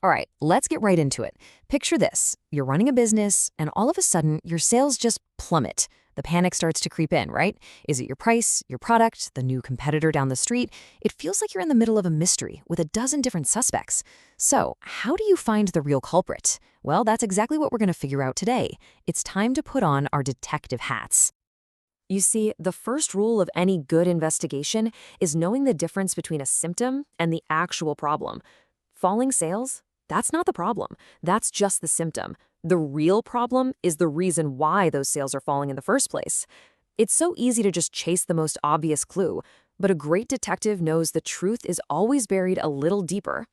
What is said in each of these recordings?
All right, let's get right into it. Picture this. You're running a business, and all of a sudden, your sales just plummet. The panic starts to creep in, right? Is it your price, your product, the new competitor down the street? It feels like you're in the middle of a mystery with a dozen different suspects. So, how do you find the real culprit? Well, that's exactly what we're going to figure out today. It's time to put on our detective hats. You see, the first rule of any good investigation is knowing the difference between a symptom and the actual problem. Falling sales? That's not the problem. That's just the symptom. The real problem is the reason why those sales are falling in the first place. It's so easy to just chase the most obvious clue, but a great detective knows the truth is always buried a little deeper.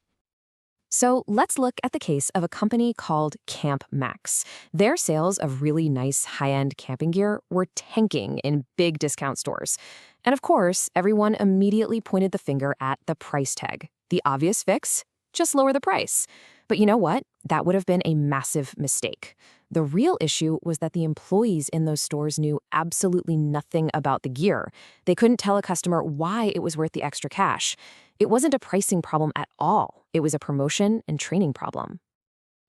So let's look at the case of a company called Camp Max. Their sales of really nice high-end camping gear were tanking in big discount stores. And of course, everyone immediately pointed the finger at the price tag. The obvious fix? Just lower the price. But you know what? That would have been a massive mistake. The real issue was that the employees in those stores knew absolutely nothing about the gear. They couldn't tell a customer why it was worth the extra cash. It wasn't a pricing problem at all. It was a promotion and training problem.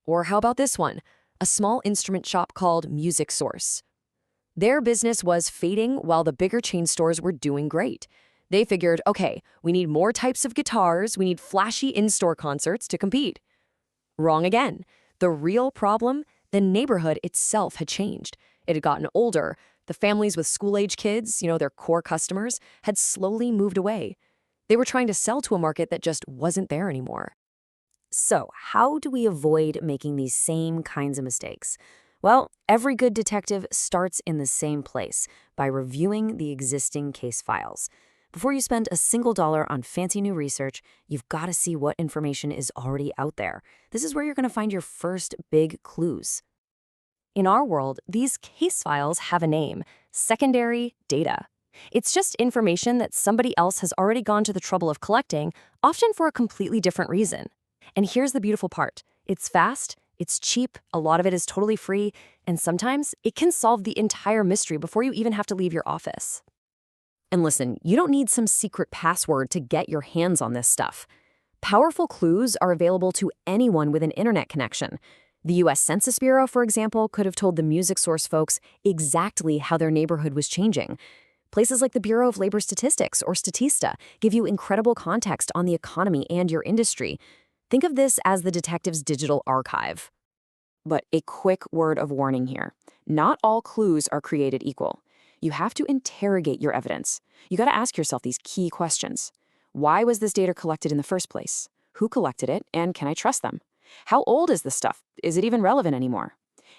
Or how about this one? A small instrument shop called Music Source. Their business was fading while the bigger chain stores were doing great. They figured, okay, we need more types of guitars, we need flashy in-store concerts to compete. Wrong again. The real problem, the neighborhood itself had changed. It had gotten older. The families with school-age kids, their core customers, had slowly moved away. They were trying to sell to a market that just wasn't there anymore. So, how do we avoid making these same kinds of mistakes? Well, every good detective starts in the same place, by reviewing the existing case files. Before you spend a single dollar on fancy new research, you've got to see what information is already out there. This is where you're going to find your first big clues. In our world, these case files have a name: secondary data. It's just information that somebody else has already gone to the trouble of collecting, often for a completely different reason. And here's the beautiful part. It's fast, it's cheap, a lot of it is totally free, and sometimes it can solve the entire mystery before you even have to leave your office. And listen, you don't need some secret password to get your hands on this stuff. Powerful clues are available to anyone with an internet connection. The US Census Bureau, for example, could have told the Music Source folks exactly how their neighborhood was changing. Places like the Bureau of Labor Statistics or Statista give you incredible context on the economy and your industry. Think of this as the detective's digital archive. But a quick word of warning here. Not all clues are created equal. You have to interrogate your evidence. You got to ask yourself these key questions. Why was this data collected in the first place? Who collected it, and can I trust them? How old is this stuff? Is it even relevant anymore?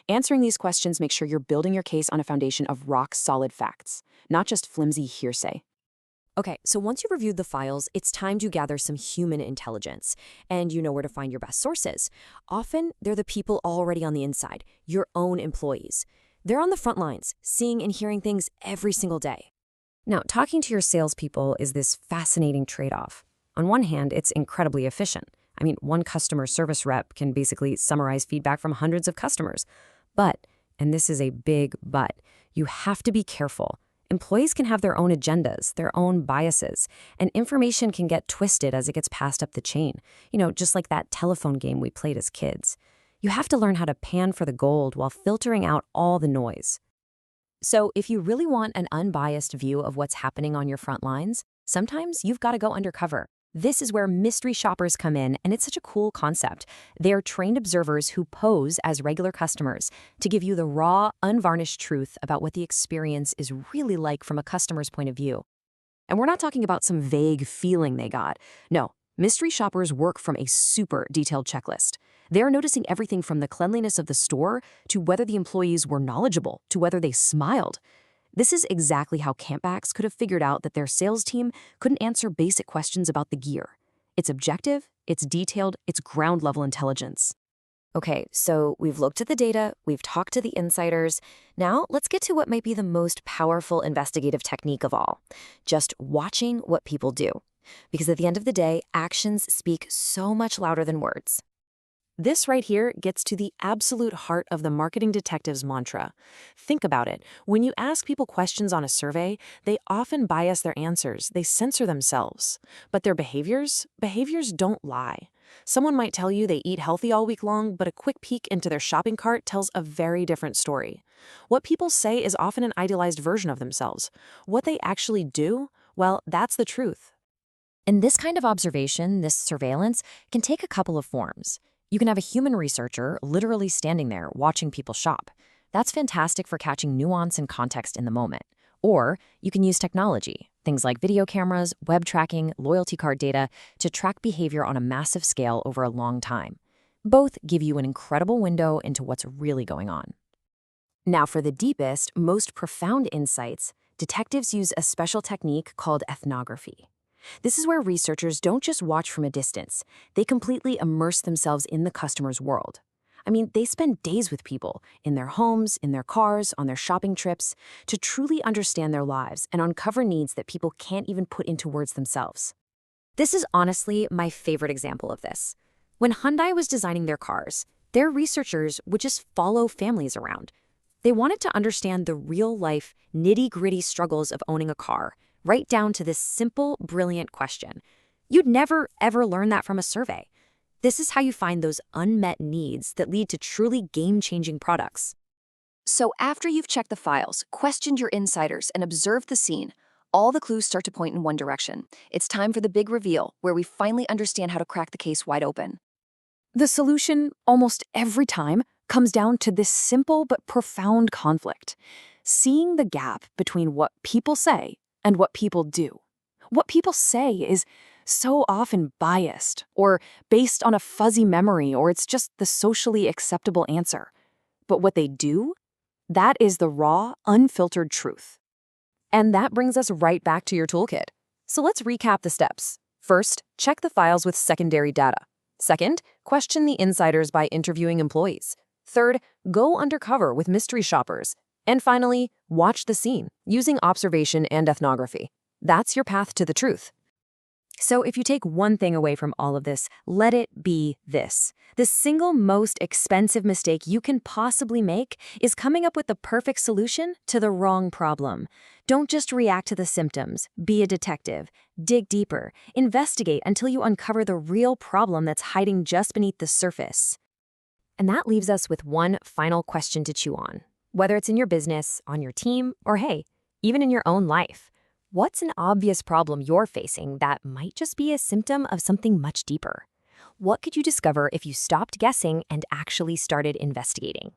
Answering these questions makes sure you're building your case on a foundation of rock-solid facts, not just flimsy hearsay. Okay, so once you've reviewed the files, it's time to gather some human intelligence. And you know where to find your best sources. Often, they're the people already on the inside, your own employees. They're on the front lines, seeing and hearing things every single day. Now, talking to your salespeople is this fascinating trade-off. On one hand, it's incredibly efficient. I mean, one customer service rep can basically summarize feedback from hundreds of customers. But, and this is a big but, you have to be careful. Employees can have their own agendas, their own biases, and information can get twisted as it gets passed up the chain. Just like that telephone game we played as kids. You have to learn how to pan for the gold while filtering out all the noise. So if you really want an unbiased view of what's happening on your front lines, sometimes you've got to go undercover. This is where mystery shoppers come in, and it's such a cool concept. They are trained observers who pose as regular customers to give you the raw, unvarnished truth about what the experience is really like from a customer's point of view. And we're not talking about some vague feeling they got. No, mystery shoppers work from a super detailed checklist. They're noticing everything from the cleanliness of the store to whether the employees were knowledgeable to whether they smiled. This is exactly how Campbacks could have figured out that their sales team couldn't answer basic questions about the gear. It's objective, it's detailed, it's ground-level intelligence. Okay, so we've looked at the data, we've talked to the insiders. Now let's get to what might be the most powerful investigative technique of all. Just watching what people do. Because at the end of the day, actions speak so much louder than words. This right here gets to the absolute heart of the marketing detective's mantra. Think about it. When you ask people questions on a survey, they often bias their answers. They censor themselves. But their behaviors don't lie. Someone might tell you they eat healthy all week long, but a quick peek into their shopping cart tells a very different story. What people say is often an idealized version of themselves. What they actually do, well, that's the truth. And this kind of observation, this surveillance, can take a couple of forms. You can have a human researcher literally standing there watching people shop. That's fantastic for catching nuance and context in the moment. Or you can use technology, things like video cameras, web tracking, loyalty card data, to track behavior on a massive scale over a long time. Both give you an incredible window into what's really going on. Now, for the deepest, most profound insights, detectives use a special technique called ethnography. This is where researchers don't just watch from a distance. They completely immerse themselves in the customer's world. I mean, they spend days with people, in their homes, in their cars, on their shopping trips, to truly understand their lives and uncover needs that people can't even put into words themselves. This is honestly my favorite example of this. When Hyundai was designing their cars, their researchers would just follow families around. They wanted to understand the real-life, nitty-gritty struggles of owning a car, right down to this simple, brilliant question. You'd never, ever learn that from a survey. This is how you find those unmet needs that lead to truly game-changing products. So after you've checked the files, questioned your insiders, and observed the scene, all the clues start to point in one direction. It's time for the big reveal, where we finally understand how to crack the case wide open. The solution, almost every time, comes down to this simple but profound conflict: seeing the gap between what people say and what people do. What people say is so often biased or based on a fuzzy memory, or it's just the socially acceptable answer. But what they do, that is the raw, unfiltered truth. And that brings us right back to your toolkit. So let's recap the steps. First, check the files with secondary data. Second, question the insiders by interviewing employees. Third, go undercover with mystery shoppers. And finally, watch the scene using observation and ethnography. That's your path to the truth. So if you take one thing away from all of this, let it be this. The single most expensive mistake you can possibly make is coming up with the perfect solution to the wrong problem. Don't just react to the symptoms. Be a detective. Dig deeper. Investigate until you uncover the real problem that's hiding just beneath the surface. And that leaves us with one final question to chew on. Whether it's in your business, on your team, or hey, even in your own life. What's an obvious problem you're facing that might just be a symptom of something much deeper? What could you discover if you stopped guessing and actually started investigating?